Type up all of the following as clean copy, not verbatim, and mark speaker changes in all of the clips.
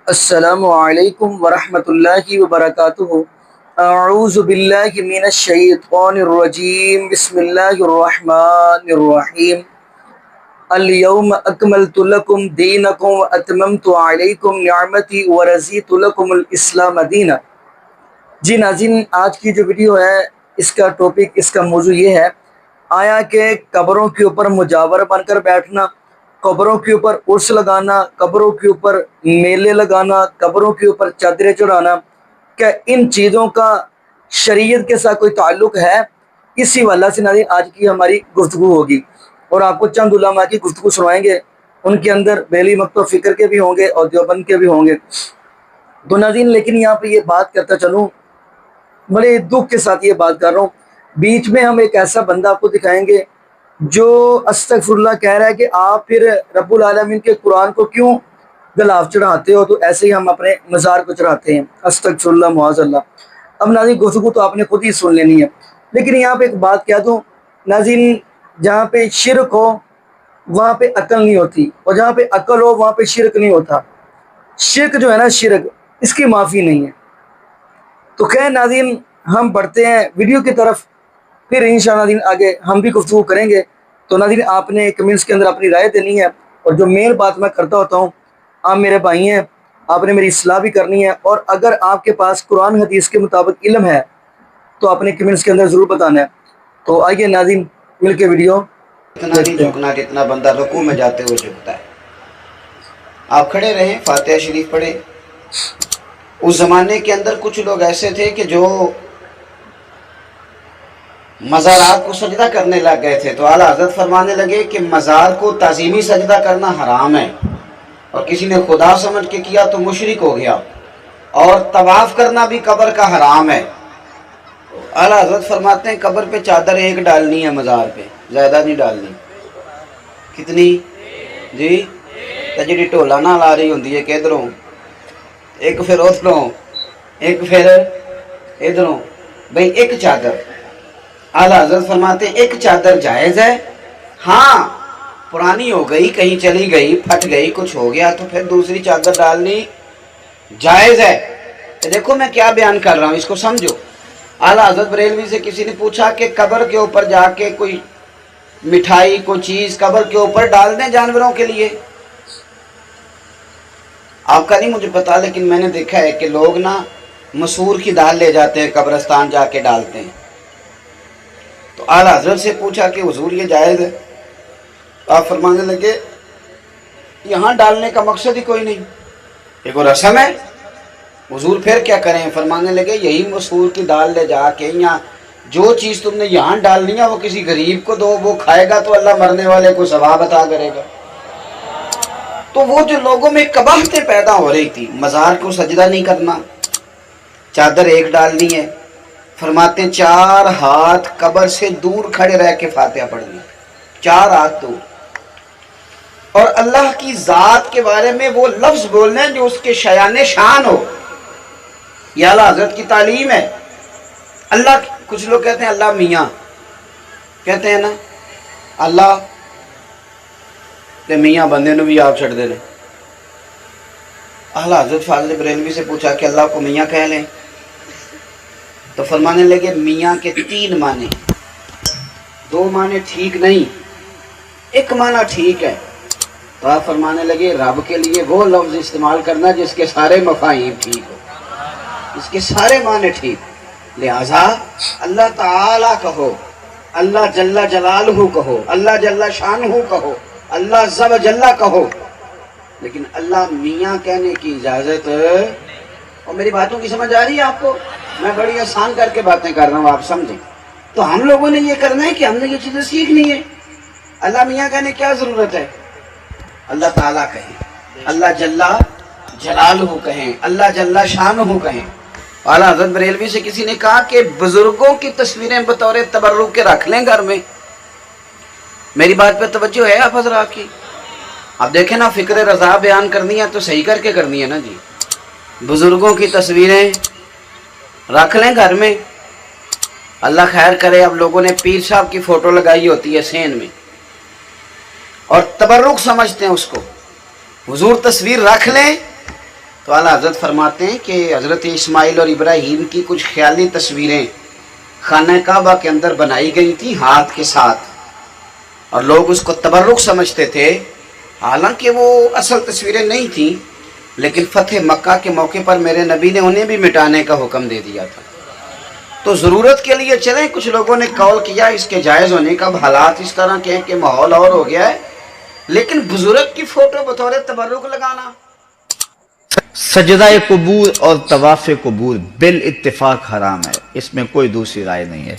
Speaker 1: السلام علیکم ورحمۃ اللہ وبرکاتہ۔ اعوذ باللہ من الشیطان الرجیم، بسم اللہ الرحمن الرحیم۔ الیوم اکملت لکم دینکم واتممت علیکم نعمتی ورضیت لکم الاسلام دینا۔ جی ناظرین، آج کی جو ویڈیو ہے اس کا ٹاپک، اس کا موضوع یہ ہے، آیا کہ قبروں کے اوپر مجاور بن کر بیٹھنا، قبروں کے اوپر عرس لگانا، قبروں کے اوپر میلے لگانا، قبروں کے اوپر چادریں چڑھانا، کیا ان چیزوں کا شریعت کے ساتھ کوئی تعلق ہے؟ اسی وجہ سے ناظرین آج کی ہماری گفتگو ہوگی، اور آپ کو چند علماء کی گفتگو سنوائیں گے۔ ان کے اندر بریلوی مکتب فکر کے بھی ہوں گے اور دیوبند کے بھی ہوں گے۔ تو ناظرین لیکن یہاں پہ یہ بات کرتا چلوں، بڑے دکھ کے ساتھ یہ بات کر رہا ہوں، بیچ میں ہم ایک ایسا بندہ آپ کو دکھائیں گے جو استغفر اللہ کہہ رہا ہے کہ آپ پھر رب العالمین کے قرآن کو کیوں غلاف چڑھاتے ہو، تو ایسے ہی ہم اپنے مزار کو چڑھاتے ہیں، استغفر اللہ معاذ اللہ۔ اب ناظرین گفتگو تو آپ نے خود ہی سن لینی ہے، لیکن یہاں پہ ایک بات کہہ دوں ناظرین، جہاں پہ شرک ہو وہاں پہ عقل نہیں ہوتی، اور جہاں پہ عقل ہو وہاں پہ شرک نہیں ہوتا۔ شرک جو ہے نا، شرک، اس کی معافی نہیں ہے۔ تو خیر ناظرین، ہم بڑھتے ہیں ویڈیو کی طرف، پھر انشاءاللہ ناظرین آگے ہم بھی گفتگو کریں گے۔ تو ناظرین آپ نے کمنٹس کے اندر اپنی رائے دینی ہے، اور جو مین بات میں کرتا ہوتا ہوں، آپ میرے بھائی ہیں، آپ نے میری اصلاح بھی کرنی ہے، اور اگر آپ کے پاس قرآن حدیث کے مطابق علم ہے تو آپ نے کمنٹس کے اندر ضرور بتانا ہے۔ تو آئیے ناظرین مل کے ویڈیو
Speaker 2: اتنا نہیں جھکنا جتنا بندہ رکوع میں جاتے ہوئے جھکتا ہے۔ آپ کھڑے رہیں، فاتحہ شریف پڑھیں۔ اس زمانے کے اندر کچھ لوگ ایسے تھے کہ جو مزارات کو سجدہ کرنے لگ گئے تھے، تو اعلیٰ حضرت فرمانے لگے کہ مزار کو تعظیمی سجدہ کرنا حرام ہے، اور کسی نے خدا سمجھ کے کیا تو مشرک ہو گیا، اور طواف کرنا بھی قبر کا حرام ہے۔ اعلیٰ حضرت فرماتے ہیں قبر پہ چادر ایک ڈالنی ہے، مزار پہ زیادہ نہیں ڈالنی۔ کتنی جی؟ تو جی ٹولا نہ لا رہی ہوندی ہے کہ ادھروں ایک، پھر ادھروں ایک، پھر ادھروں، بھئی ایک چادر۔ اعلیٰ حضرت فرماتے ہیں ایک چادر جائز ہے، ہاں پرانی ہو گئی، کہیں چلی گئی، پھٹ گئی، کچھ ہو گیا تو پھر دوسری چادر ڈالنی جائز ہے۔ دیکھو میں کیا بیان کر رہا ہوں، اس کو سمجھو۔ اعلیٰ حضرت بریلوی سے کسی نے پوچھا کہ قبر کے اوپر جا کے کوئی مٹھائی، کوئی چیز قبر کے اوپر ڈال دیں جانوروں کے لیے؟ آپ کا نہیں مجھے پتا، لیکن میں نے دیکھا ہے کہ لوگ نا مسور کی دال لے جاتے ہیں قبرستان، جا کے ڈالتے ہیں۔ تو اعلیٰ حضرت سے پوچھا کہ حضور یہ جائز ہے؟ آپ فرمانے لگے یہاں ڈالنے کا مقصد ہی کوئی نہیں، یہ کوئی رسم ہے؟ حضور پھر کیا کریں؟ فرمانے لگے یہی مسور کی دال لے جا کے، یا جو چیز تم نے یہاں ڈالنی ہے وہ کسی غریب کو دو، وہ کھائے گا تو اللہ مرنے والے کو ثواب عطا کرے گا۔ تو وہ جو لوگوں میں قباحتیں پیدا ہو رہی تھی، مزار کو سجدہ نہیں کرنا، چادر ایک ڈالنی ہے، فرماتے ہیں 4 ہاتھ قبر سے دور کھڑے رہ کے فاتحہ پڑھنی، 4 ہاتھ دور، اور اللہ کی ذات کے بارے میں وہ لفظ بولنے جو اس کے شایان شان ہو۔ یہ اعلیٰ حضرت کی تعلیم ہے۔ اللہ، کچھ لوگ کہتے ہیں اللہ میاں، کہتے ہیں نا اللہ تے میاں بندے نو بھی آپ چھڑ دے لیں۔ اعلیٰ حضرت فاضل بریلوی سے پوچھا کہ اللہ کو میاں کہہ لیں؟ تو فرمانے لگے میاں کے 3 معنی، 2 معنی ٹھیک نہیں، ایک معنی ٹھیک ہے۔ تو آپ فرمانے لگے رب کے لیے وہ لفظ استعمال کرنا جس کے سارے مفاہیم ٹھیک ہو، اس کے سارے معنی ٹھیک، لہذا اللہ تعالیٰ کہو، اللہ جل جلالہ کہو، اللہ جل شانہ کہو، اللہ عز و جل کہو، لیکن اللہ میاں کہنے کی اجازت۔ اور میری باتوں کی سمجھ آ رہی ہے آپ کو؟ میں بڑی آسان کر کے باتیں کر رہا ہوں، آپ سمجھیں۔ تو ہم لوگوں نے یہ کرنا ہے کہ ہم نے یہ چیزیں سیکھنی ہے۔ اللہ میاں کہنے کیا ضرورت ہے؟ اللہ تعالیٰ کہیں، اللہ جل جلالہ کہیں، اللہ جل شانہ کہیں۔ اعلیٰ حضرت بریلوی سے کسی نے کہا کہ بزرگوں کی تصویریں بطور تبرک کے رکھ لیں گھر میں۔ میری بات پہ توجہ ہے آپ حضرات کی؟ اب دیکھیں نا، فکر رضا بیان کرنی ہے تو صحیح کر کے کرنی ہے نا جی۔ بزرگوں کی تصویریں رکھ لیں گھر میں، اللہ خیر کرے۔ اب لوگوں نے پیر صاحب کی فوٹو لگائی ہوتی ہے سین میں، اور تبرک سمجھتے ہیں اس کو۔ حضور تصویر رکھ لیں تو اعلیٰ حضرت فرماتے ہیں کہ حضرت اسماعیل اور ابراہیم کی کچھ خیالی تصویریں خانہ کعبہ کے اندر بنائی گئی تھیں ہاتھ کے ساتھ، اور لوگ اس کو تبرک سمجھتے تھے، حالانکہ وہ اصل تصویریں نہیں تھیں، لیکن فتح مکہ کے موقع پر میرے نبی نے انہیں بھی مٹانے کا حکم دے دیا تھا۔ تو ضرورت کے لیے چلیں، کچھ لوگوں نے قول کیا اس کے جائز ہونے کا، حالات اس طرح کے ہیں کہ ماحول اور ہو گیا ہے، لیکن بزرگ کی فوٹو بطور تبرک لگانا۔
Speaker 3: سجدہ قبور اور طواف قبور بالاتفاق حرام ہے، اس میں کوئی دوسری رائے نہیں ہے۔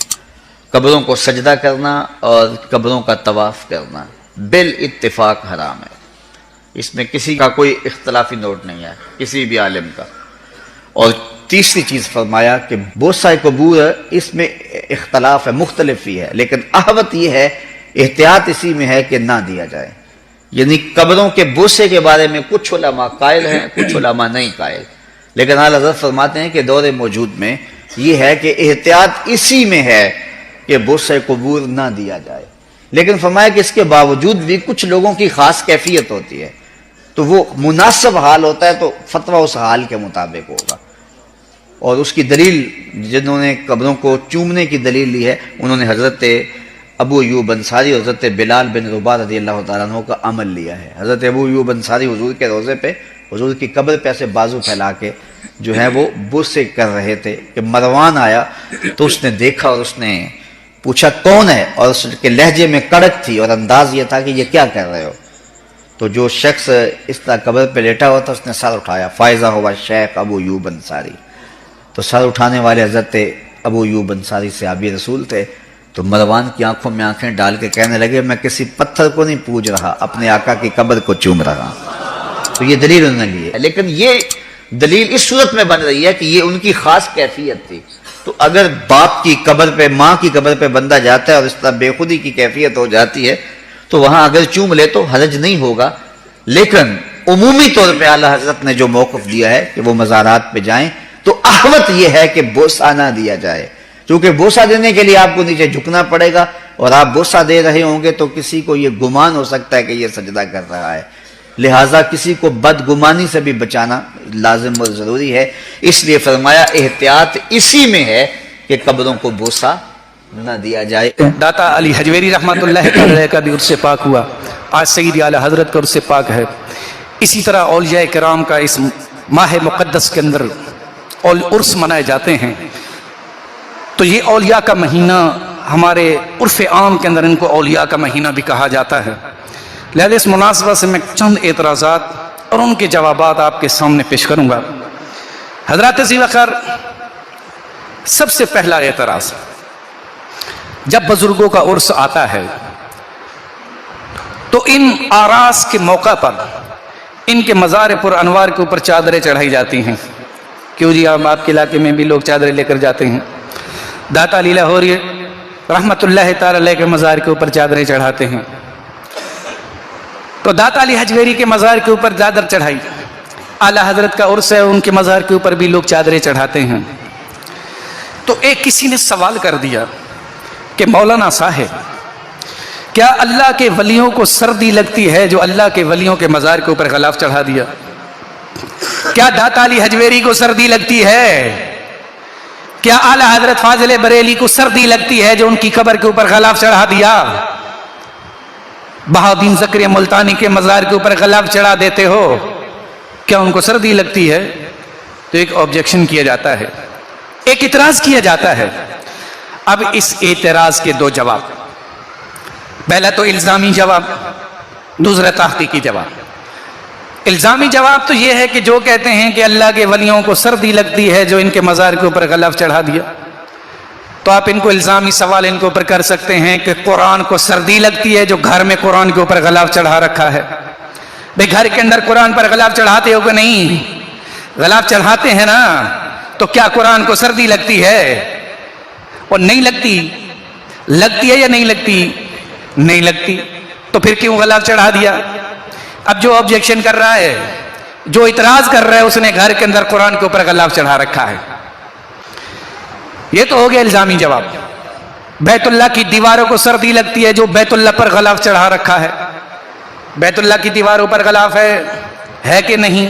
Speaker 3: قبروں کو سجدہ کرنا اور قبروں کا طواف کرنا بالاتفاق حرام ہے، اس میں کسی کا کوئی اختلافی نوٹ نہیں ہے، کسی بھی عالم کا۔ اور تیسری چیز فرمایا کہ بوسہ قبور اس میں اختلاف ہے، مختلف ہی ہے، لیکن احوط یہ ہے، احتیاط اسی میں ہے کہ نہ دیا جائے۔ یعنی قبروں کے بوسے کے بارے میں کچھ علماء قائل ہیں، کچھ علماء نہیں قائل، لیکن اعلیٰ حضرت فرماتے ہیں کہ دور موجود میں یہ ہے کہ احتیاط اسی میں ہے کہ بوسہ قبور نہ دیا جائے، لیکن فرمایا کہ اس کے باوجود بھی کچھ لوگوں کی خاص کیفیت ہوتی ہے، تو وہ مناسب حال ہوتا ہے تو فتویٰ اس حال کے مطابق ہوگا۔ اور اس کی دلیل، جنہوں نے قبروں کو چومنے کی دلیل لی ہے، انہوں نے حضرت ابو ایوب انصاری اور حضرت بلال بن رباح رضی اللہ تعالیٰ عنہ کا عمل لیا ہے۔ حضرت ابو ایوب انصاری حضور کے روضے پہ، حضور کی قبر پہ ایسے بازو پھیلا کے جو ہے وہ بوسے کر رہے تھے کہ مروان آیا تو اس نے دیکھا اور اس نے پوچھا کون ہے، اور اس کے لہجے میں کڑک تھی اور انداز یہ تھا کہ یہ کیا کر رہے ہو؟ تو جو شخص اس طرح قبر پہ لیٹا ہوا تھا اس نے سر اٹھایا، فائزہ ہوا شیخ ابو ایوب انصاری۔ تو سر اٹھانے والے حضرت ابو ایوب انصاری صحابی رسول تھے، تو مروان کی آنکھوں میں آنکھیں ڈال کے کہنے لگے میں کسی پتھر کو نہیں پوج رہا، اپنے آقا کی قبر کو چوم رہا۔ تو یہ دلیل انہوں نے لی ہے، لیکن یہ دلیل اس صورت میں بن رہی ہے کہ یہ ان کی خاص کیفیت تھی۔ تو اگر باپ کی قبر پہ، ماں کی قبر پہ بندہ جاتا ہے اور اس طرح بے خودی کی کیفیت ہو جاتی ہے تو وہاں اگر چوم لے تو حرج نہیں ہوگا، لیکن عمومی طور پہ اعلیٰ حضرت نے جو موقف دیا ہے کہ وہ مزارات پہ جائیں تو احوط یہ ہے کہ بوسہ نہ دیا جائے، کیونکہ بوسہ دینے کے لیے آپ کو نیچے جھکنا پڑے گا، اور آپ بوسہ دے رہے ہوں گے تو کسی کو یہ گمان ہو سکتا ہے کہ یہ سجدہ کر رہا ہے، لہٰذا کسی کو بدگمانی سے بھی بچانا لازم اور ضروری ہے۔ اس لیے فرمایا احتیاط اسی میں ہے کہ قبروں کو بوسہ نہ دیا جائے۔
Speaker 4: داتا علی حجویری رحمۃ اللہ علیہ کا بھی عرص پاک ہوا، آج سید اعلیٰ حضرت کا عرص پاک ہے۔ اسی طرح اولیاء کرام کا اس ماہ مقدس کے اندر عرس منائے جاتے ہیں، تو یہ اولیاء کا مہینہ ہمارے عرف عام کے اندر ان کو اولیاء کا مہینہ بھی کہا جاتا ہے۔ لہذا اس مناسبت سے میں چند اعتراضات اور ان کے جوابات آپ کے سامنے پیش کروں گا۔ حضرات ذی وقار، سب سے پہلا اعتراض، جب بزرگوں کا عرس آتا ہے تو ان آراس کے موقع پر ان کے مزار پر انوار کے اوپر چادریں چڑھائی جاتی ہیں۔ کیوں جی، آپ کے علاقے میں بھی لوگ چادریں لے کر جاتے ہیں۔ داتا علی لاہوری رحمۃ اللہ تعالی علیہ کے مزار کے اوپر چادریں چڑھاتے ہیں، تو داتا علی حجویری کے مزار کے اوپر چادر چڑھائی، اعلیٰ حضرت کا عرس ہے، ان کے مزار کے اوپر بھی لوگ چادریں چڑھاتے ہیں۔ تو ایک کسی نے سوال کر دیا کہ مولانا صاحب، کیا اللہ کے ولیوں کو سردی لگتی ہے جو اللہ کے ولیوں کے مزار کے اوپر غلاف چڑھا دیا؟ کیا داتا علی حجویری کو سردی لگتی ہے؟ کیا اعلیٰ حضرت فاضل بریلی کو سردی لگتی ہے جو ان کی قبر کے اوپر غلاف چڑھا دیا؟ بہاؤالدین زکریا ملتانی کے مزار کے اوپر غلاف چڑھا دیتے ہو، کیا ان کو سردی لگتی ہے؟ تو ایک آبجیکشن کیا جاتا ہے، ایک اعتراض کیا جاتا ہے۔ اب اس اعتراض کے دو جواب، پہلا تو الزامی جواب، دوسرا تحقیقی جواب۔ الزامی جواب تو یہ ہے کہ جو کہتے ہیں کہ اللہ کے ولیوں کو سردی لگتی ہے جو ان کے مزار کے اوپر غلاف چڑھا دیا، تو آپ ان کو الزامی سوال ان کے اوپر کر سکتے ہیں کہ قرآن کو سردی لگتی ہے جو گھر میں قرآن کے اوپر غلاف چڑھا رکھا ہے؟ بھئی گھر کے اندر قرآن پر غلاف چڑھاتے ہو کہ نہیں؟ غلاف چڑھاتے ہیں نا، تو کیا قرآن کو سردی لگتی ہے؟ اور نہیں لگتی، لگتی ہے یا نہیں لگتی؟ نہیں لگتی، تو پھر کیوں غلاف چڑھا دیا؟ اب جو آبجیکشن کر رہا ہے، جو اعتراض کر رہا ہے، اس نے گھر کے اندر قرآن کے اوپر غلاف چڑھا رکھا ہے۔ یہ تو ہو گیا الزامی جواب۔ بیت اللہ کی دیواروں کو سردی لگتی ہے جو بیت اللہ پر غلاف چڑھا رکھا ہے۔ بیت اللہ کی دیواروں پر غلاف ہے کہ نہیں؟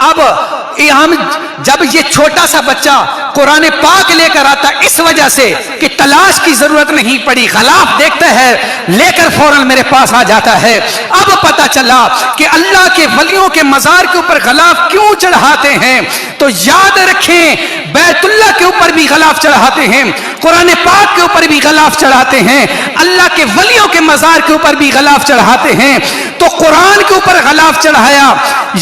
Speaker 4: اب ہم جب یہ چھوٹا سا بچہ قرآن پاک لے کر آتا اس وجہ سے کہ تلاش کی ضرورت نہیں پڑی، غلاف دیکھتا ہے لے کر فوراً میرے پاس آ جاتا ہے۔ اب پتا چلا کہ اللہ کے ولیوں کے مزار کے اوپر غلاف کیوں چڑھاتے ہیں، تو یاد رکھیں بیت اللہ کے اوپر بھی غلاف چڑھاتے ہیں، قرآن پاک کے اوپر بھی غلاف چڑھاتے ہیں، اللہ کے ولیوں کے مزار کے اوپر بھی غلاف چڑھاتے ہیں۔ تو قرآن کے اوپر غلاف چڑھایا،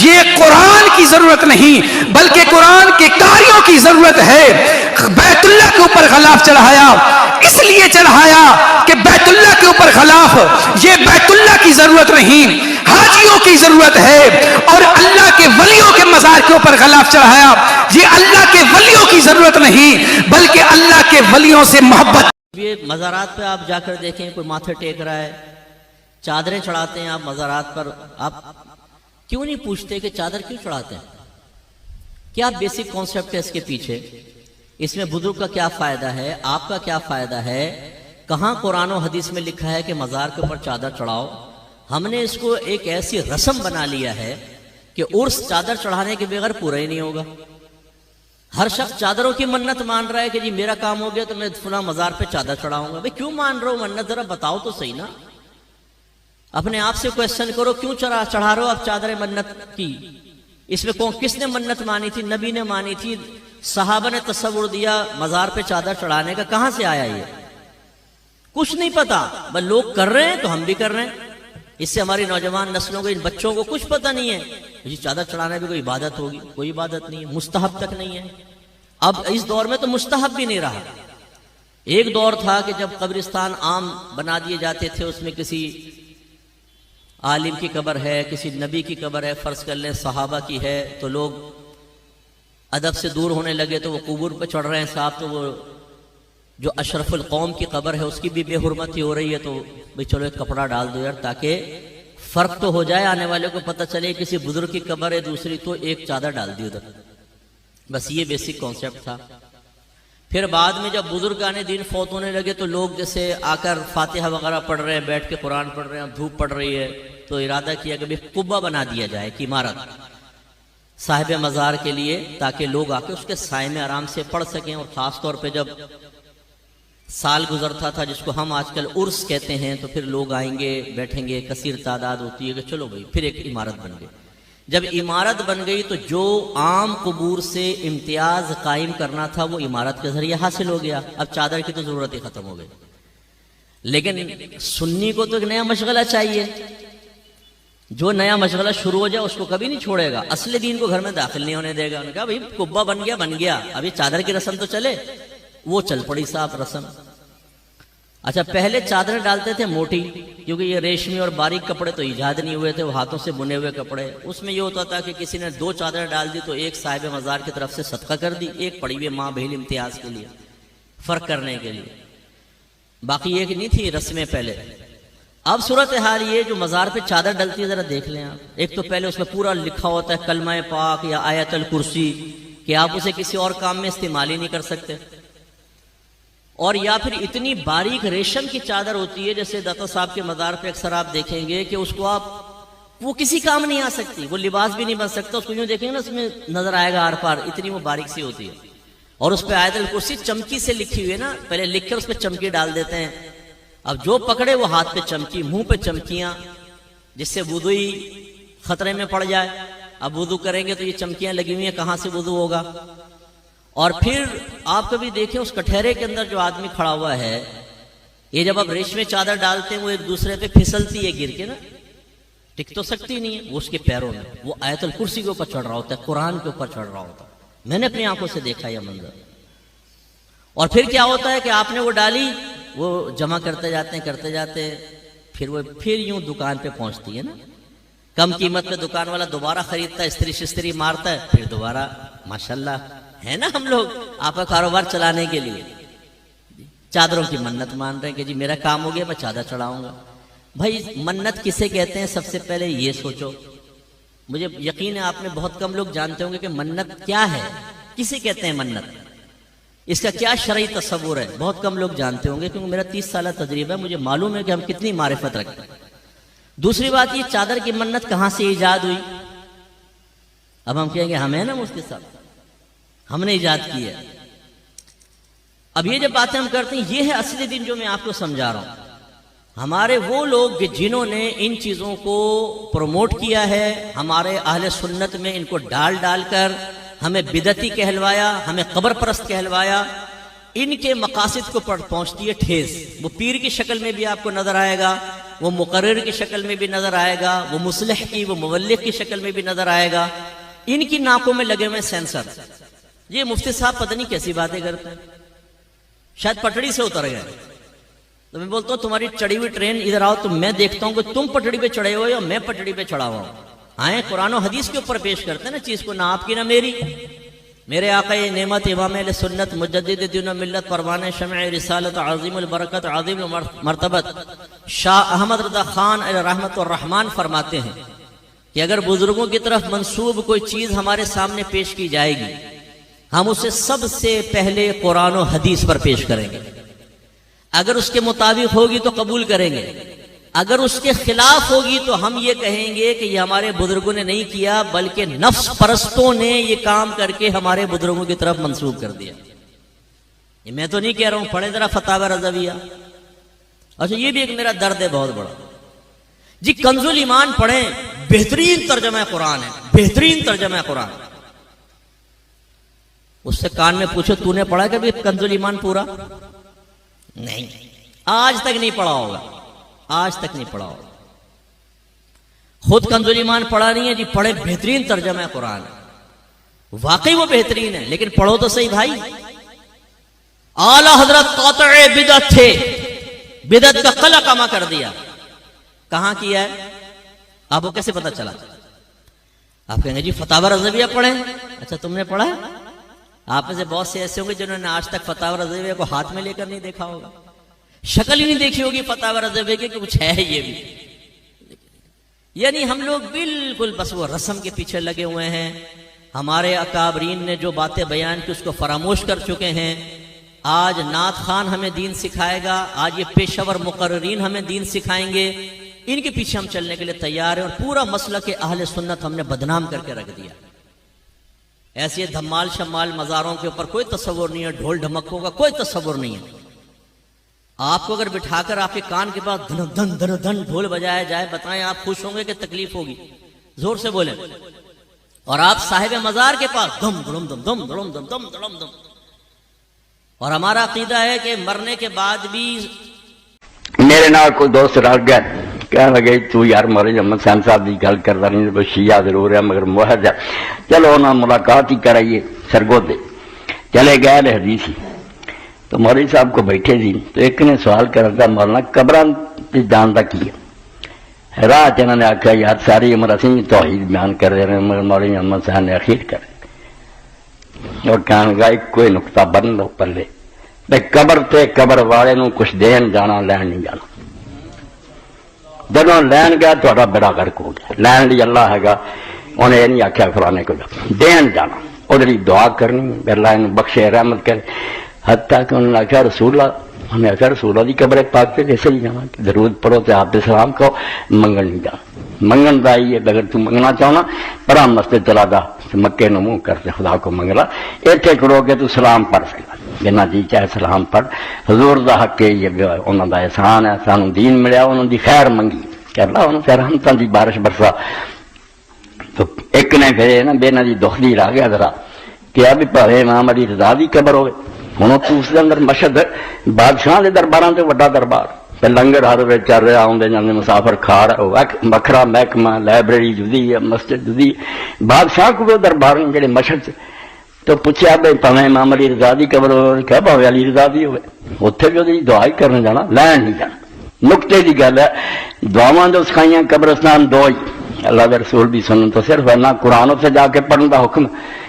Speaker 4: یہ قرآن کی ضرورت نہیں بلکہ قرآن کے قاریوں کی ضرورت ہے۔ بیت اللہ کے اوپر غلاف چڑھایا اس لیے چڑھایا کہ بیت اللہ کے اوپر غلاف یہ بیت اللہ کی ضرورت نہیں، حاجیوں کی ضرورت ہے، اور اللہ کے ولیوں کے مزار کے اوپر غلاف چڑھایا یہ اللہ کے ولیوں کی ضرورت نہیں بلکہ اللہ کے ولیوں سے محبت۔
Speaker 5: یہ مزارات پہ آپ جا کر دیکھیں، کوئی ماتھے ٹیک رہا ہے، چادریں چڑھاتے ہیں آپ مزارات پر، آپ کیوں نہیں پوچھتے کہ چادر کیوں چڑھاتے ہیں؟ کیا بیسک کانسیپٹ ہے اس کے پیچھے؟ اس میں بزرگ کا کیا فائدہ ہے، آپ کا کیا فائدہ ہے؟ کہاں قرآن و حدیث میں لکھا ہے کہ مزار کے اوپر چادر چڑھاؤ؟ ہم نے اس کو ایک ایسی رسم بنا لیا ہے کہ عرس چادر چڑھانے کے بغیر پورا ہی نہیں ہوگا۔ ہر شخص چادروں کی منت مان رہا ہے کہ جی میرا کام ہو گیا تو میں فلاں مزار پہ چادر چڑھاؤں گا۔ بھئی کیوں مان رہا ہو منت، ذرا بتاؤ تو صحیح نا، اپنے آپ سے کویسچن کرو، کیوں چڑھا رہے ہو آپ چادر منت کی؟ اس میں کس نے منت مانی تھی؟ نبی نے مانی تھی، صحابہ نے تصور دیا مزار پہ چادر چڑھانے کا، کہاں سے آیا یہ؟ کچھ نہیں پتا، بس لوگ کر رہے ہیں تو ہم بھی کر رہے ہیں۔ اس سے ہماری نوجوان نسلوں کو، ان بچوں کو کچھ پتہ نہیں ہے یہ چادر چڑھانا بھی کوئی عبادت ہوگی، کوئی عبادت نہیں ہے، مستحب تک نہیں ہے۔ اب اس دور میں تو مستحب بھی نہیں رہا۔ ایک دور تھا کہ جب قبرستان عام بنا دیے جاتے تھے، اس میں کسی عالم کی قبر ہے، کسی نبی کی قبر ہے، فرض کر لیں صحابہ کی ہے، تو لوگ ادب سے دور ہونے لگے تو وہ قبور پہ چڑھ رہے ہیں صاحب، تو وہ جو اشرف القوم کی قبر ہے اس کی بھی بے حرمتی ہو رہی ہے، تو بھئی چلو ایک کپڑا ڈال دو یار، تاکہ فرق تو ہو جائے، آنے والے کو پتہ چلے کسی بزرگ کی قبر ہے دوسری، تو ایک چادر ڈال دی ادھر۔ بس یہ بیسک کانسیپٹ تھا۔ پھر بعد میں جب بزرگان دین فوت ہونے لگے تو لوگ جیسے آ کر فاتحہ وغیرہ پڑھ رہے ہیں، بیٹھ کے قرآن پڑھ رہے ہیں، دھوپ پڑ رہی ہے، تو ارادہ کیا کہ قبہ بنا دیا جائے کہ عمارت صاحب مزار کے لیے، تاکہ لوگ آ کے اس کے سائے میں آرام سے پڑھ سکیں۔ اور خاص طور پہ جب سال گزرتا تھا جس کو ہم آج کل عرس کہتے ہیں، تو پھر لوگ آئیں گے، بیٹھیں گے، کثیر تعداد ہوتی ہے کہ چلو بھائی پھر ایک عمارت بن گئی۔ جب عمارت بن گئی تو جو عام قبور سے امتیاز قائم کرنا تھا وہ عمارت کے ذریعے حاصل ہو گیا، اب چادر کی تو ضرورت ہی ختم ہو گئی۔ لیکن سنی کو تو ایک نیا مشغلہ چاہیے، جو نیا مشغلہ شروع ہو جائے اس کو کبھی نہیں چھوڑے گا، اصل دین کو گھر میں داخل نہیں ہونے دے گا۔ انہوں نے کہا بھائی قبہ بن گیا، ابھی چادر کی رسم تو چلے، وہ چل پڑی صاحب رسم۔ اچھا پہلے چادریں ڈالتے تھے موٹی، کیونکہ یہ ریشمی اور باریک کپڑے تو ایجاد نہیں ہوئے تھے، وہ ہاتھوں سے بنے ہوئے کپڑے، اس میں یہ ہوتا تھا کہ کسی نے 2 چادریں ڈال دی تو ایک صاحب مزار کی طرف سے صدقہ کر دی، ایک پڑی ہوئی ماں بہن امتیاز کے لیے، فرق کرنے کے لیے، باقی ایک نہیں تھی رسمیں پہلے۔ اب صورتحال یہ جو مزار پہ چادر ڈلتی ہے ذرا دیکھ لیں آپ، ایک تو پہلے اس میں پورا لکھا ہوتا ہے کلمہ پاک یا آیت الکرسی کہ آپ اسے کسی اور کام میں استعمال ہی نہیں کر سکتے، اور یا پھر اتنی باریک ریشم کی چادر ہوتی ہے جیسے داتا صاحب کے مزار پہ اکثر آپ دیکھیں گے کہ اس کو آپ وہ کسی کام نہیں آ سکتی، وہ لباس بھی نہیں بن سکتا، اس کو یوں دیکھیں گے نا اس میں نظر آئے گا آر پار، اتنی وہ باریک سی ہوتی ہے، اور اس پہ آیت الکرسی چمکی سے لکھی ہوئی ہے نا، پہلے لکھ کر اس پہ چمکی ڈال دیتے ہیں، اب جو پکڑے وہ ہاتھ پہ چمکی، منہ پہ چمکیاں، جس سے وضو ہی خطرے میں پڑ جائے۔ اب وضو کریں گے تو یہ چمکیاں لگی ہوئی ہیں، کہاں سے وضو ہوگا؟ اور پھر آپ کبھی دیکھیں اس کٹہرے کے اندر جو آدمی کھڑا ہوا ہے، یہ جب آپ ریشمی چادر ڈالتے ہیں وہ ایک دوسرے پہ پھسلتی ہے گر کے نا، ٹک تو سکتی نہیں ہے، وہ اس کے پیروں میں، وہ آیت الکرسی کے اوپر چڑھ رہا ہوتا ہے، قرآن کے اوپر چڑھ رہا ہوتا ہے، میں نے اپنی آنکھوں سے دیکھا یہ منظر۔ اور پھر کیا ہوتا ہے کہ آپ نے وہ ڈالی، وہ جمع کرتے جاتے ہیں، پھر یوں دکان پہ پہنچتی ہے نا، کم قیمت پہ دکان والا دوبارہ خریدتا ہے، استری شستری مارتا ہے، پھر دوبارہ ماشاءاللہ ہے نا، ہم لوگ آپ کا کاروبار چلانے کے لیے چادروں کی منت مان رہے ہیں کہ جی میرا کام ہو گیا میں چادر چڑھاؤں گا۔ بھائی منت کسے کہتے ہیں سب سے پہلے یہ سوچو، مجھے یقین ہے آپ میں بہت کم لوگ جانتے ہوں گے کہ منت کیا ہے، کسے کہتے ہیں منت، اس کا کیا شرعی تصور ہے، بہت کم لوگ جانتے ہوں گے، کیونکہ میرا 30 سالہ تجربہ ہے، مجھے معلوم ہے کہ ہم کتنی معرفت رکھتے ہیں۔ دوسری بات یہ چادر کی منت کہاں سے ایجاد ہوئی؟ اب ہم کہیں گے ہمیں نا مفتی صاحب، ہم نے ایجاد کی ہے. اب یہ جب باتیں ہم کرتے ہیں، یہ ہے اصلی دین جو میں آپ کو سمجھا رہا ہوں. ہمارے وہ لوگ جنہوں نے ان چیزوں کو پروموٹ کیا ہے، ہمارے اہل سنت میں ان کو ڈال ڈال کر ہمیں بدعتی کہلوایا، ہمیں قبر پرست کہلوایا، ان کے مقاصد کو پہنچتی ہے ٹھیس. وہ پیر کی شکل میں بھی آپ کو نظر آئے گا، وہ مقرر کی شکل میں بھی نظر آئے گا، وہ مصلح کی، وہ مبلغ کی شکل میں بھی نظر آئے گا. ان کی ناکوں میں لگے ہوئے سینسر. یہ مفتی صاحب پتہ نہیں کیسی باتیں کرتے ہیں، شاید پٹڑی سے اتر گئے. تو میں بولتا ہوں تمہاری چڑھی ہوئی ٹرین ادھر آؤ تو میں دیکھتا ہوں کہ تم پٹڑی پہ چڑھے ہوئے یا میں پٹڑی پہ چڑھا ہوا ہوں. آئیں قرآن و حدیث کے اوپر پیش کرتے ہیں نا چیز کو، نہ آپ کی نہ میری. میرے آقا نعمت امام اہل سنت مجدد دین و ملت پروانہ شمع رسالت عظیم البرکت عظیم المرتبت شاہ احمد رضا خان رحمت الرحمان فرماتے ہیں کہ اگر بزرگوں کی طرف منسوب کوئی چیز ہمارے سامنے پیش کی جائے گی، ہم اسے سب سے پہلے قرآن و حدیث پر پیش کریں گے. اگر اس کے مطابق ہوگی تو قبول کریں گے، اگر اس کے خلاف ہوگی تو ہم یہ کہیں گے کہ یہ ہمارے بزرگوں نے نہیں کیا بلکہ نفس پرستوں نے یہ کام کر کے ہمارے بزرگوں کی طرف منسوب کر دیا. یہ میں تو نہیں کہہ رہا ہوں، پڑھیں ذرا فتاوی رضویہ. اچھا یہ بھی ایک میرا درد ہے بہت بڑا جی. کنز الایمان پڑھیں، بہترین ترجمہ قرآن ہے، بہترین ترجمہ قرآن. اس سے کان میں پوچھو تو نے پڑھا کبھی کنز الایمان پورا؟ نہیں، آج تک نہیں پڑھا ہوگا، آج تک نہیں پڑھا ہوگا. خود کنز الایمان پڑھا نہیں ہے جی، پڑھے، بہترین ترجمہ قرآن ہے، واقعی وہ بہترین ہے، لیکن پڑھو تو صحیح بھائی. اعلی حضرت قاطع بدعت تھے، بدعت کا قلع کما کر دیا. کہاں کیا ہے؟ آپ کو کیسے پتا چلا؟ آپ کہیں گے جی فتاوی رضویہ پڑھیں. اچھا تم نے پڑھا ہے؟ آپ میں سے بہت سے ایسے ہوں گے جنہوں نے آج تک فتاوی رضویہ کو ہاتھ میں لے کر نہیں دیکھا ہوگا، شکل ہی نہیں دیکھی ہوگی فتاوی رضویہ کی کہ کچھ ہے یہ بھی. یعنی ہم لوگ بالکل بس وہ رسم کے پیچھے لگے ہوئے ہیں. ہمارے اکابرین نے جو باتیں بیان کی اس کو فراموش کر چکے ہیں. آج نعت خان ہمیں دین سکھائے گا، آج یہ پیشہ ور مقررین ہمیں دین سکھائیں گے. ان کے پیچھے ہم چلنے کے لیے تیار ہیں اور پورا مسلک اہل سنت ہم نے بدنام کر کے رکھ دیا. ایسے دھمال شمال مزاروں کے اوپر کوئی تصور نہیں ہے، ڈھول ڈھمکوں کا کوئی تصور نہیں ہے. آپ کو اگر بٹھا کر آپ کے کان کے پاس دھن دھن دھن دھن ڈھول بجایا جائے، بتائیں آپ خوش ہوں گے کہ تکلیف ہوگی؟ زور سے بولیں. اور آپ صاحب مزار کے پاس دم دھڑم دم دم دھڑم دم دم دھڑم دم. اور ہمارا عقیدہ ہے کہ مرنے کے بعد بھی
Speaker 6: میرے نال کوئی دوست رل گیا، کہنے لگے تو یار مولانا محمد حسین صاحب کی گل کرتا نہیں، شیعہ ضرور ہے مگر موحد ہے، چلو انہوں نے ملاقات ہی کرائیے سرگودے. چلے گئے حدیث ہی تو مولوی صاحب کو بیٹھے تھی تو ایک نے سوال کر رہا تھا مولانا قبران جانتا کی ہے؟ راہ انہوں نے آخیا یار ساری عمر اسی توحید بیان کر رہے ہیں مگر مولوی محمد حسین نے اخیر کر اور کہنے لگا ایک کوئی نقطہ بن لو پلے بھائی قبر تے قبر والے نو کچھ دین جانا لین نہیں جانا. جدوں لین گیا تو بڑا غرق ہو گیا. لین لی اللہ ہے گا، انہیں یہ نہیں آخیا فلانے کو دین جانا، ادھر دعا کرنی اللہ انہوں بخشے رحمت کرے. حتیٰ کہ انہوں نے آخیا رسول اللہ، ہمیں آخیا رسول اللہ کی قبر پاک پہ کیسے نہیں جانا؟ درود پڑھو تو آپ سلام کہو، منگن نہیں جانا. منگن دا ہی ہے اگر تو منگنا چاہنا پرا مسجد چلا گا مکے نو منہ کرتے خدا کو منگلا، اتنے کرو گے تو سلام پڑھ سکتا جنا جی چاہے سلام پڑھ. حضور دا حق ہے، یہ انہوں دا احسان ہے، سانو دین ملیا، انہوں دی خیر منگی کہ اللہ انہوں سے رحمتاں دی بارش برسا. تو ایک نے پھر نا بے نا جی دکھ دی رہ گیا ذرا کہ ابھی پاوے امام علی رضا دی قبر ہوئے. ہوں تو اس اندر مشہد بادشاہ کے دربار سے وڈا دربار لنگر ہر ویل چل رہا، آدھے جانے مسافر کھا رہا، وکھرا محکمہ لائبریری جدی ہے، مسجد جدی. بادشاہ کو بھی دربار جڑے مشہد تو پوچھا بھائی پاوے امام علی رضا دی قبر ہوئے، کیا پاوے علی رضا دی ہوئے، اتنے بھی وہ دعا ہی کرنے جانا، لین نہیں جانا. نقطے کی گل ہے دعاواں جو سکھائیاں قبرستان دو ہی، اللہ کے رسول بھی سنن تو صرف ہے، نہ قرآن سے جا کے پڑھنے کا حکم.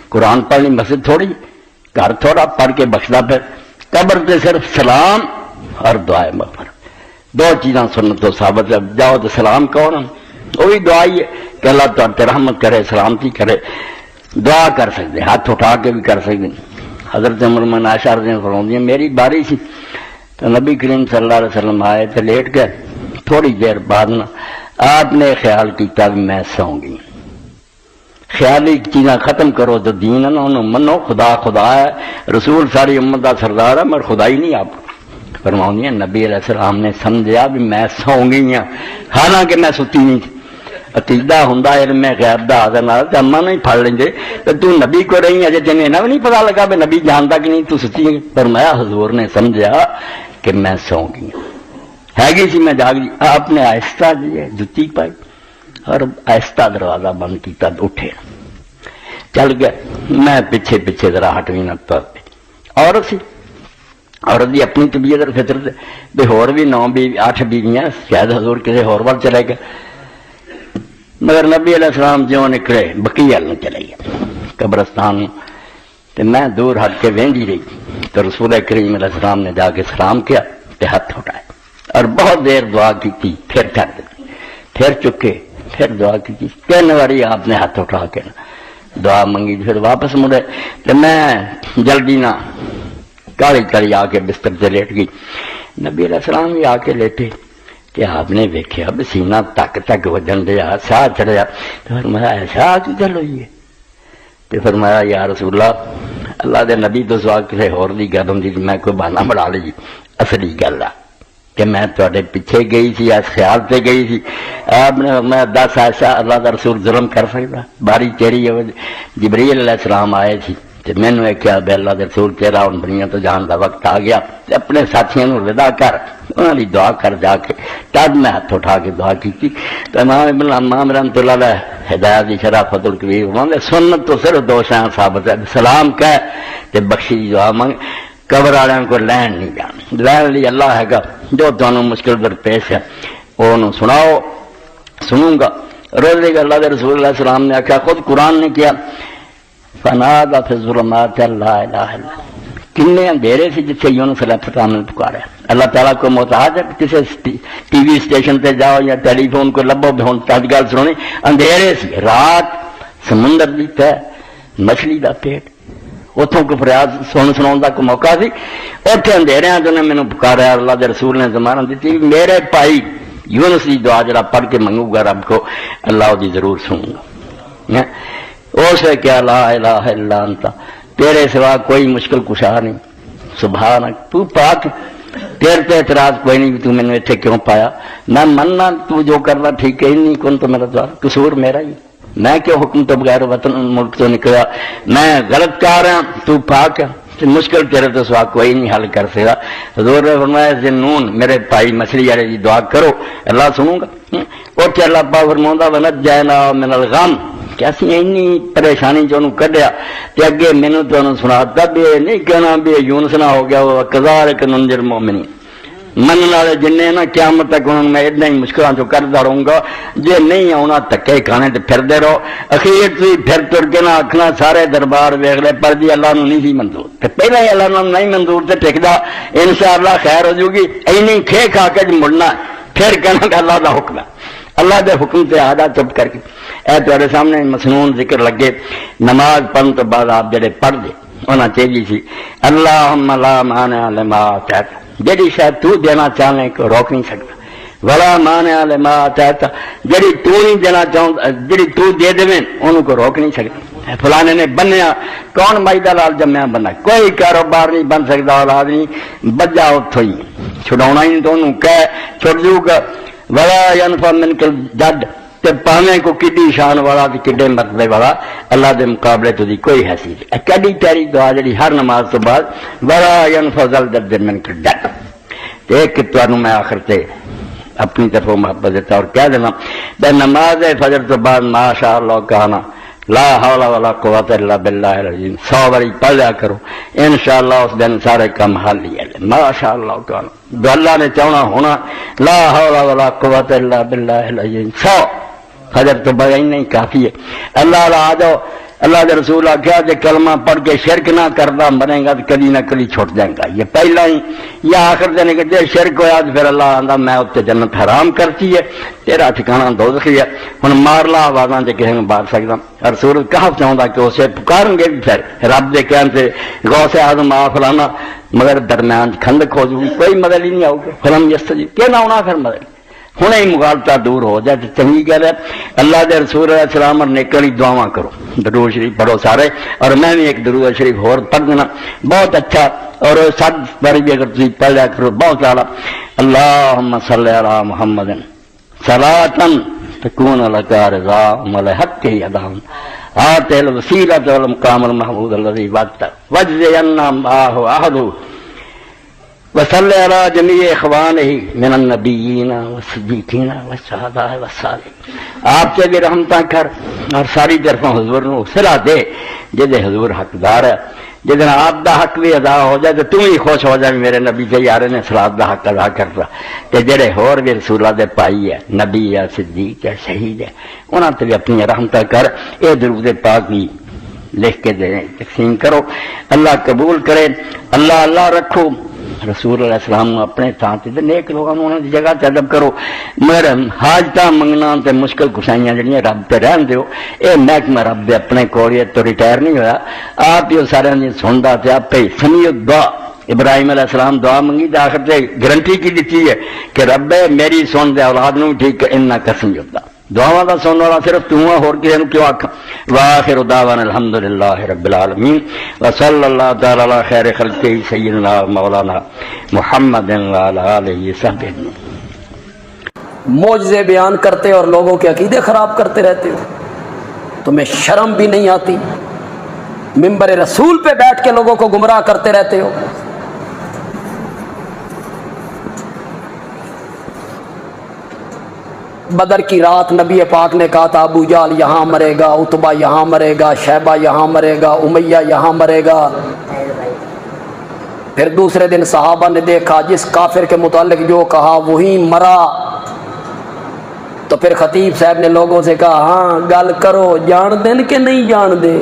Speaker 6: قرآن پڑھنی مسجد تھوڑی، گھر تھوڑا پڑھ کے بخشدہ پھر. قبر سے صرف سلام اور دعائے مغفرت دو چیزاں سنت تو ثابت ہے. جاؤ تو سلام کہو نا، وہی دعا ہی ہے کہ اللہ تعالی رحمت کرے، سلامتی کرے. دعا کر سکتے، ہاتھ اٹھا کے بھی کر سکتے. حضرت عمر من عائشہ رضی اللہ عنہا فرماتی ہیں میری باری سی تو نبی کریم صلی اللہ علیہ وسلم آئے تو لیٹ گئے. تھوڑی دیر بعد نا آپ نے خیال کیتا کہ میں سوں گی. خیالی چیزاں ختم کرو جو دین ہے نا انہوں منو، خدا خدا ہے، رسول ساری امت دا سردار ہے، مگر خدا ہی نہیں آپ فرماؤں. نبی علیہ السلام نے سمجھا بھی میں سو گئی ہوں، حالانکہ میں ستی نہیں تھی. عقیدہ ہوں علم غیب دا حاضر نال تے اما نہیں پڑھ لیں تو نبی کو رہی اجے تینوں انہاں بھی نہیں پتا لگا بھی نبی جانتا کہ نہیں تو سچی ہے. فرمایا حضور نے سمجھا کہ میں سو گئی ہوں، ہے گی سی میں جاگ گئی. آپ نے آہستہ جتی پائی اور آہستہ دروازہ بند کیتا اٹھے چل گئے. میں پیچھے پیچھے ذرا ہٹوی نہ طور پہ عورت سی، عورت دی اپنی طبیعت اور فطرت بھی ہور بھی 9 بیوی 8 بیویاں، شاید حضور کسی ہور وال چلے گئے. مگر نبی علیہ السلام جو نکلے بقیع نہ چلے گئے قبرستان تے میں دور ہٹ کے وہندی رہی تو رسول کریم علیہ السلام نے جا کے سلام کیا تے ہاتھ اٹھائے اور بہت دیر دعا کی، پھر چھڑ دی، پھر چکے، پھر دعا کی. 3 باری آپ نے ہاتھ اٹھا کے دعا منگی، پھر واپس مڑے تے میں جلدی نہ کالی کالی آ کے بستر سے لیٹ گئی. نبی علیہ السلام بھی آ کے لیٹے کہ آپ نے ویکھیا بھی سینہ تک تک وجن دیا، ساہ چڑھیا. تو فرمایا ایسا کی گل ہوئی ہے؟ تو فرمایا یا رسول اللہ دے نبی تو سوا کسی ہور دی گل ہوندی میں کوئی بہانہ بنا لی. اصلی گل ہے کہ میں تواڈے پیچھے گئی سی، اس خیال سے گئی سی. آپ نے میں 10 ایسا اللہ دا رسول ظلم کر سکتا؟ باری چیری جبریل علیہ السلام آئے تھی تے مینوں کہا بے اللہ دے رسول تیرا ہن دنیا تو جان دا وقت آ گیا، اپنے ساتھیوں نوں ودا کر، انہاں دی دعا کر جا کے. تب میں ہاتھ اٹھا کے دعا کی تو امام ابن امام رحمۃ اللہ علیہ ہدایت دی شرح فتح القبیر فرماندے سنت تو صرف 2 شیاں ثابت ہے، سلام کہہ تے بخشش دی دعا منگ. قبر والوں کو لین نہیں جانا، لین لی اللہ ہے گا. جو تمہیں مشکل درپیش ہے وہ سناؤ، سنوں گا. روز اللہ دے رسول اللہ علیہ السلام نے آخیا، خود قرآن نے کیا فنادى في الظلمات لا اله الا اللہ. کنے اندھیرے سے جتنے یونس علیہ السلام نے پکارا. اللہ تعالیٰ کو محتاج ہے کسی ٹی وی اسٹیشن پہ جاؤ یا ٹیلی فون کو لبو ہوں تج گل سنونی. اندھیرے سے رات سمندر دی تہ مچھلی دا پیٹ اتوں کو فریاد سنا کا کوئی موقع سی. اتنے اندھیرے جو نے مینوں پکارا، اللہ دے رسول نے زمانہ دیتی میرے بھائی یونس کی دعا جڑا پڑھ کے منگوں گا رب کو اللہ دی ضرور سنوں گا. اسے کیا لا الہ الا انت، تیرے سوا کوئی مشکل کشا نہیں، سبحانک تو پاک، تیرے تے اعتراض کوئی نہیں، تو مینوں اتنے کیوں پایا؟ میں مننا تو جو کرنا ٹھیک ہے ہی نہیں، کون تو میرا دوار قصور میرا ہی، میں کیوں حکم تو بغیر وطن ملک تو نکلا، میں غلط کہہ رہا، تو پاک ہے، مشکل تیرے تو سوا کوئی نہیں حل کر سکتا. حضور نے فرمایا ذنون میرے بھائی مچھلی والے کی دعا کرو اللہ سنوں گا. اور اللہ پاک فرماؤں ونجینا من الغم کہ اسی اینی پریشانی چ کڈیا تے اگے مینوں تانوں سناتا بھی نہیں کہنا بھی یونس نہ ہو گیا وہ کذالک ننجر المؤمنین. من والے جنے نا قیامت تک انہوں میں اتنا ہی مشکلوں چ کرتا رہوں گا. جے نہیں آنا دھکے کھانے تے پھردے رہو، اخیر تھی پھر تر کے نہ آخنا سارے دربار ویخ لے پر جی اللہ نو نہیں سی منظور، تے پہلے ہی اللہ نو نہیں منظور تے ٹکدا انشاءاللہ خیر ہو جائے گی. اینی کھے کھا کے مڑنا پھر کہنا کہ اللہ دا حکم ہے، اللہ دے حکم سے آدھا چپ کر کے. اے تیرے سامنے مسنون ذکر لگے نماز پڑھن تو بعد آپ جڑے پڑھ دے انہاں چاہیے سی اللہم لا مانع لما اعطیت، جڑی شاید تو دینا چاہنے کو روک نہیں سکتا، ولا مانع لما اعطیت، جڑی تو نہیں دینا چاہتا، جڑی تو دے دے انہوں کو روک نہیں سکتا. فلانے نے بنیا کون مائی دا لال جمیا بنا، کوئی کاروبار نہیں بن سکتا، اولاد نہیں بجا اتوں ہی چھڑاؤنا ہی تو انہوں کہہ چھڑ جو گا. ولا ینفع منک الجد، تے پاویں کو کڈی شان والا تے کڈے مرتبے والا اللہ دے مقابلے تو دی کوئی حیثیت ہے. کڈی پیاری دعا جڑی ہر نماز تو بعد ولا ینفع الجد منک الجد. تے ایک تانوں میں آخر تے اپنی طرفوں محبت دیتا اور کہہ دینا بے نماز فجر تو بعد ماشاء اللہ کہنا لا حول ولا قوت الا باللہ العظیم 100 باری پڑھ لیا کرو، انشاءاللہ اس دن سارے کام حل لیا لے. ماشاء اللہ کہنا جو اللہ نے چاہنا ہونا، لا حول ولا قوت الا باللہ العظیم 100 فجر تو بغیر نہیں کافی ہے. اللہ آ جاؤ، اللہ کے رسول آخیا جی کلمہ پڑھ کے شرک نہ کرتا مرے گا تو کدی نہ کدی چھوٹ جائے گا. یہ پہلا ہی یا آخر دن کہ جی شرک ہوا تو پھر اللہ آتا میں اتنے جنت حرام کرتی ہے، تیرا ٹھکانا دوزخی ہے. ہوں مار لا آوازاں جی کسی نے مار سکتا. اور سورج کہاں چاہتا کہ اسے پکارن گے بھی پھر رب کے کہن سے غوث اعظم آ فلانا، مگر درمیان کھندک ہو جائے کوئی مدد ہی نہیں آؤ گی. فلم یس جی کیا نہ ہونا پھر مدد ہنے ہی مغالطہ دور ہو جائے تو چنگی گل ہے. اللہ دے رسول علیہ السلام اور نیکڑی دعاواں کرو، درود شریف پڑھو سارے، اور میں بھی ایک درود شریف اور پڑھ دینا بہت اچھا، اور سب باری بھی اگر تھی پڑھ لیا کرو بہت زیادہ. اللہم صلی علی محمد صلاۃ تکون لک رضا ملحق یدہم آت الوسیلۃ والمقام المحمود الذی وعدتہ واجزی عنا معہ عہدہ وصلی علی جمیع اخوانہ من النبیین والصدیقین والشہداء والصالحین. آپ سے بھی رحمتہ کر اور ساری طرفوں حضور نو صلہ دے جدے حضور حقدار ہے، جدن آپ دا حق بھی ادا ہو جائے تو تم ہی خوش ہو جائے میرے نبی کے یارے نے صلات دا حق ادا کرتا. تے جڑے ہور بھی رسولہ دے پائی ہے، نبی ہے، صدیق ہے، شہید ہے، انہاں تے بھی اپنی رحمتہ کر. اے درود پاک بھی لکھ کے دیں، تقسیم کرو، اللہ قبول کرے. اللہ اللہ رکھو رسول علیہ السلام اپنے تھان تے نیک لوگوں انہاں دی جگہ تے ادب کرو. مگر حاجتاں منگنا تے مشکل کشائیاں جڑیاں رب تے رہن دیو. اے محکمہ رب دے اپنے کوڑیے تو ریٹائر نہیں ہویا، آپ ہی سارے دی سندا تے آپ ہی سمیع الدعا. ابراہیم علیہ السلام دعا منگی تے آخر تے گارنٹی کی دیتی ہے کہ رب میری سن دے اولاد نو ٹھیک انہاں قسم الدعا. دعاواں دا سنن والا صرف تو ہے، اور کسے نوں کیوں آکھاں. واخر دعوانا الحمدللہ رب العالمین وصلی اللہ تعالی علی خیر خلقہ سیدنا مولانا محمد وعلی آلہ وصحبہ.
Speaker 7: معجزے بیان کرتے اور لوگوں کے عقیدے خراب کرتے رہتے ہو، تمہیں شرم بھی نہیں آتی؟ منبر رسول پہ بیٹھ کے لوگوں کو گمراہ کرتے رہتے ہو. بدر کی رات نبی پاک نے کہا تھا ابو جہل یہاں مرے گا، عتبہ یہاں مرے گا، شیبہ یہاں مرے گا، امیہ یہاں مرے گا. پھر دوسرے دن صحابہ نے دیکھا جس کافر کے متعلق جو کہا وہی مرا. تو پھر خطیب صاحب نے لوگوں سے کہا ہاں گل کرو، جان دین کہ نہیں جان دے؟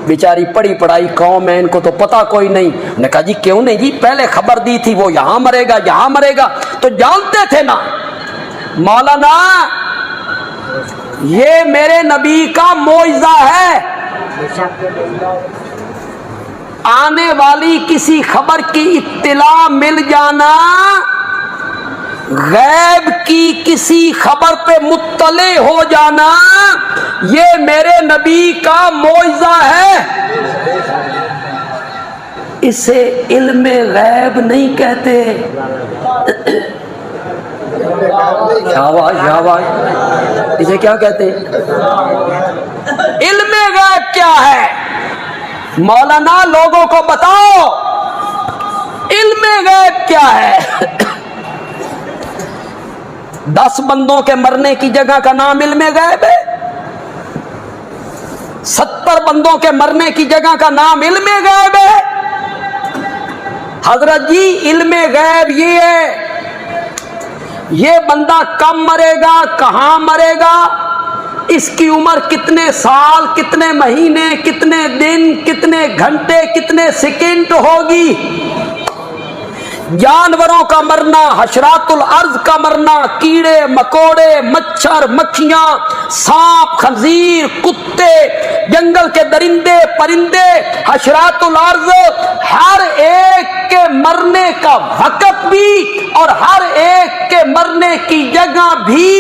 Speaker 7: بیچاری پڑھی پڑھائی قوم ہے، ان کو تو پتہ کوئی نہیں. انہوں نے کہا جی کیوں نہیں جی، پہلے خبر دی تھی وہ یہاں مرے گا یہاں مرے گا تو جانتے تھے نا. مولانا یہ میرے نبی کا معجزہ ہے، آنے والی کسی خبر کی اطلاع مل جانا، غیب کی کسی خبر پہ مطلع ہو جانا، یہ میرے نبی کا معجزہ ہے. اسے علم غیب نہیں کہتے. شاباش شاباش، اسے کیا کہتے ہیں؟ علم غیب کیا ہے؟ مولانا لوگوں کو بتاؤ علم غیب کیا ہے. 10 بندوں کے مرنے کی جگہ کا نام علم غیب ہے، 70 بندوں کے مرنے کی جگہ کا نام علم غیب ہے. حضرت جی علم غیب یہ ہے، یہ بندہ کب مرے گا، کہاں مرے گا، اس کی عمر کتنے سال، کتنے مہینے، کتنے دن، کتنے گھنٹے، کتنے سیکنڈ ہوگی. جانوروں کا مرنا، حشرات الارض کا مرنا، کیڑے مکوڑے، مچھر مکھیاں، سانپ خنزیر، کتے، جنگل کے درندے پرندے، حشرات الارض، ہر ایک کے مرنے کا وقت بھی اور ہر ایک کے مرنے کی جگہ بھی،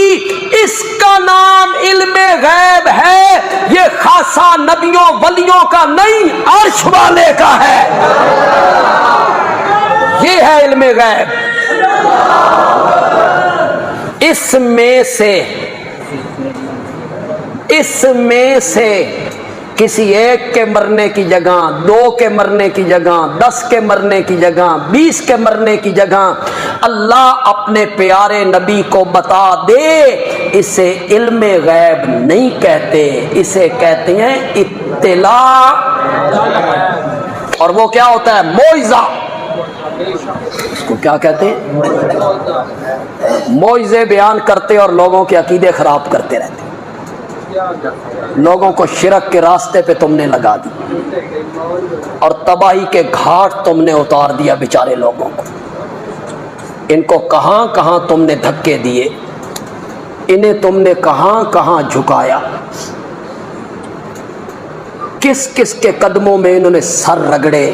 Speaker 7: اس کا نام علم غیب ہے. یہ خاصہ نبیوں ولیوں کا نہیں، عرش والے کا ہے. یہ ہے علم غیب. اس میں سے کسی ایک کے مرنے کی جگہ، 2 کے مرنے کی جگہ، 10 کے مرنے کی جگہ، 20 کے مرنے کی جگہ اللہ اپنے پیارے نبی کو بتا دے، اسے علم غیب نہیں کہتے، اسے کہتے ہیں اطلاع. اور وہ کیا ہوتا ہے؟ معجزہ. اس کو کیا کہتے ہیں؟ معجزے بیان کرتے اور لوگوں کے عقیدے خراب کرتے رہتے. لوگوں کو شرک کے راستے پہ تم نے لگا دی اور تباہی کے گھاٹ تم نے اتار دیا بیچارے لوگوں کو. ان کو کہاں کہاں تم نے دھکے دیے، انہیں تم نے کہاں کہاں جھکایا، کس کس کے قدموں میں انہوں نے سر رگڑے،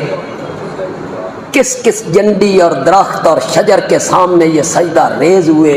Speaker 7: کس کس جنڈی اور درخت اور شجر کے سامنے یہ سجدہ ریز ہوئے.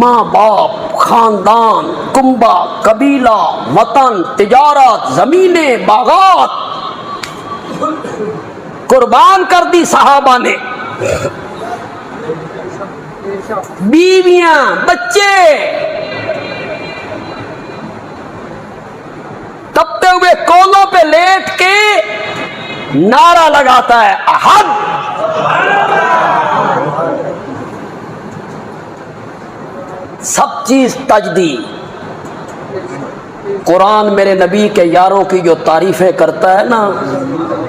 Speaker 7: ماں باپ، خاندان، کنبہ، قبیلہ، وطن، تجارت، زمینیں، باغات قربان کر دی صحابہ نے، بیویاں، بچے، تپتے ہوئے کولوں پہ لیٹ کے نعرہ لگاتا ہے احد۔ سب چیز تجدید۔ قرآن میرے نبی کے یاروں کی جو تعریفیں کرتا ہے نا،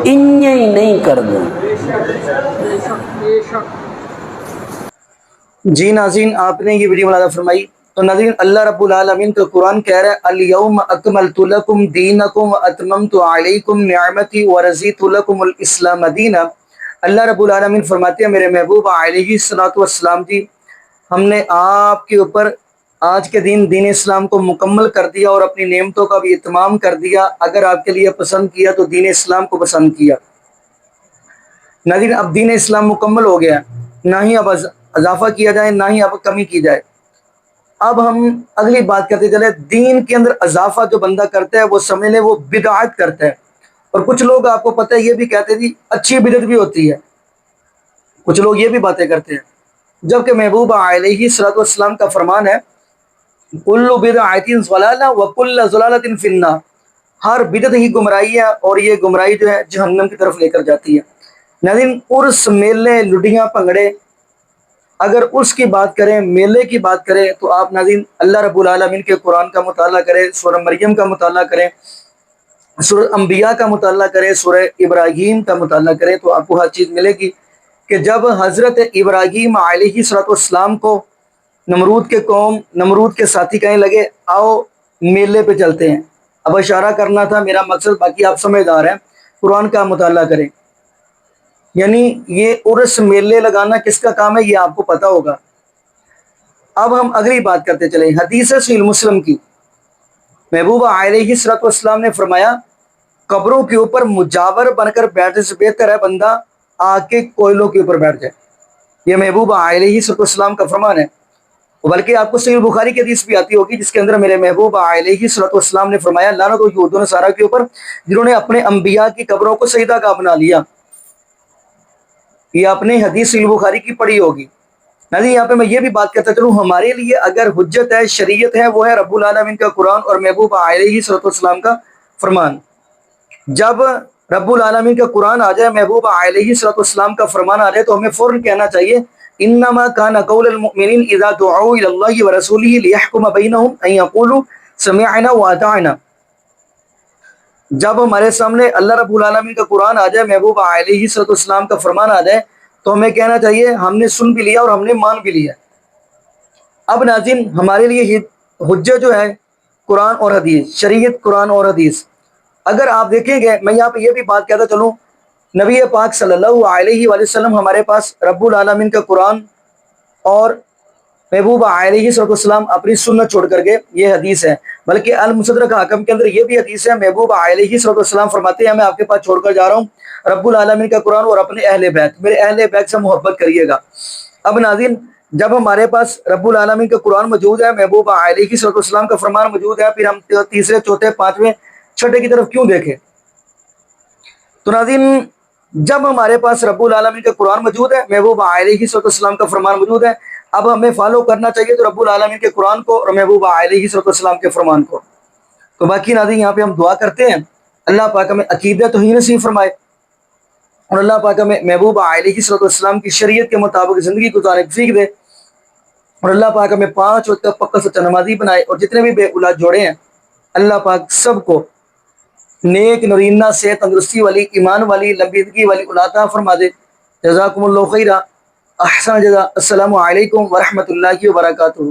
Speaker 7: انہیں ہی نہیں کرنا۔
Speaker 1: جی ناظرین، آپ نے یہ ویڈیو ملاحظہ فرمائی تو ناظرین اللہ رب العالمین کا قرآن کہہ رہا ہے الیوم اکملت لکم دینکم واتممت علیکم نعمتی ورضیت لکم الاسلام دینا۔ اللہ رب العالمین فرماتے ہیں میرے محبوب علیہ الصلوۃ والسلام جی، ہم نے آپ کے اوپر آج کے دن دین اسلام کو مکمل کر دیا اور اپنی نعمتوں کا بھی اتمام کر دیا۔ اگر آپ کے لیے پسند کیا تو دین اسلام کو پسند کیا۔ ناظرین اب دین اسلام مکمل ہو گیا، نہ ہی اب اضافہ کیا جائے نہ ہی اب کمی کی جائے۔ اب ہم اگلی بات کرتے چلے، دین کے اندر اضافہ جو بندہ کرتا ہے وہ سمجھ لے وہ بدعت کرتا ہے۔ اور کچھ لوگ آپ کو پتہ ہے یہ بھی کہتے ہیں جی اچھی بدعت بھی ہوتی ہے، کچھ لوگ یہ بھی باتیں کرتے ہیں، جبکہ محبوب علیہ الصلوۃ والسلام کا فرمان ہے کل بدعۃ ضلالہ وکل ضلالۃ فی النار، ہر بدعت ہی گمراہی ہے اور یہ گمراہی جو ہے جہنم کی طرف لے کر جاتی ہے۔ ناظرین عرس، میلے، لڈیاں، پنگڑے، اگر اس کی بات کریں، میلے کی بات کریں تو آپ ناظرین اللہ رب العالمین کے قرآن کا مطالعہ کریں، سورہ مریم کا مطالعہ کریں، سورہ انبیاء کا مطالعہ کریں، سورہ ابراہیم کا مطالعہ کریں تو آپ کو ہر چیز ملے گی کہ جب حضرت ابراہیم علیہ الصلوۃ والسلام کو نمرود کے ساتھی کہنے لگے آؤ میلے پہ چلتے ہیں، اب اشارہ کرنا تھا میرا مقصد، باقی آپ سمجھدار ہیں، قرآن کا مطالعہ کریں۔ یعنی یہ عرس میلے لگانا کس کا کام ہے یہ آپ کو پتہ ہوگا۔ اب ہم اگلی بات کرتے چلیں، حدیث صحیح مسلم کی، محبوب علیہ الصلوۃ والسلام نے فرمایا قبروں کے اوپر مجاور بن کر بیٹھنے سے بہتر ہے بندہ آ کے کوئلوں کے اوپر بیٹھ جائے۔ یہ محبوب علیہ الصلوۃ والسلام کا فرمان ہے۔ بلکہ آپ کو صحیح بخاری کی حدیث بھی آتی ہوگی جس کے اندر میرے محبوب علیہ الصلوۃ والسلام نے فرمایا لعنت ہو یہود و نصارہ کے اوپر جنہوں نے اپنے انبیاء کی قبروں کو سجدہ گاہ بنا لیا۔ یہ اپنے حدیث صحیح بخاری کی پڑھی ہوگی۔ ناظرین یہاں پہ میں یہ بھی بات کرتا چلوں، ہمارے لیے اگر حجت ہے، شریعت ہے، وہ ہے رب العالمین کا قرآن اور محبوب علیہ الصلوۃ والسلام کا فرمان۔ جب رب العالمین کا قرآن آ جائے، محبوب علیہ الصلوۃ والسلام کا فرمان آ جائے تو ہمیں فوراً کہنا چاہیے انما کان قول المؤمنین اذا دعوا الی اللہ ورسولہ لیحکم بینہم ان یقولوا سمعنا واطعنا۔ جب ہمارے سامنے اللہ رب العالمین کا قرآن آ جائے، محبوب علیہ الصلوۃ والسلام کا فرمان آ جائے تو ہمیں کہنا چاہیے ہم نے سن بھی لیا اور ہم نے مان بھی لیا۔ اب ناظرین ہمارے لیے حجت جو ہے قرآن اور حدیث، شریعت قرآن اور حدیث۔ اگر آپ دیکھیں گے، میں یہاں پہ یہ بھی بات کہتا چلوں، نبی پاک صلی اللہ علیہ وآلہ وسلم ہمارے پاس رب العالمین کا قرآن اور محبوب علیہ الصلوۃ والسلام اپنی سنت چھوڑ کر کے یہ حدیث ہے۔ بلکہ المستدرک حاکم کے اندر یہ بھی حدیث ہے، محبوب علیہ الصلوۃ والسلام فرماتے ہیں میں آپ کے پاس چھوڑ کر جا رہا ہوں رب العالمین کا قرآن اور اپنے اہل بیت، میرے اہل بیت سے محبت کریے گا۔ اب ناظرین جب ہمارے پاس رب العالمین کا قرآن موجود ہے، محبوب علیہ الصلوۃ والسلام کا فرمان موجود ہے، پھر ہم تیسرے، چوتھے، پانچویں، چھٹے کی طرف کیوں دیکھیں؟ تو ناظرین جب ہمارے پاس رب العالمین کا قرآن موجود ہے، محبوب علیہ الصلوۃ والسلام کا فرمان موجود ہے، اب ہمیں فالو کرنا چاہیے تو رب العالمین کے قرآن کو اور محبوب علیہ الصلوۃ والسلام کے فرمان کو۔ تو باقی ناظرین یہاں پہ ہم دعا کرتے ہیں اللہ پاک ہمیں عقیدہ توحید نصیب فرمائے اور اللہ پاک ہمیں محبوب علیہ الصلوۃ والسلام کی شریعت کے مطابق زندگی گزارنے کی سیکھ دے اور اللہ پاک ہمیں 5 وقت کا پکا سچا نمازی بنائے، اور جتنے بھی بے اولاد جوڑے ہیں اللہ پاک سب کو نیک نرینہ سے تندرستی والی، ایمان والی، لمبی زندگی والی اولاد عطا فرما دے۔ جزاکم اللہ خیرہ، احسن جزا۔ السلام علیکم ورحمۃ اللہ وبرکاتہ۔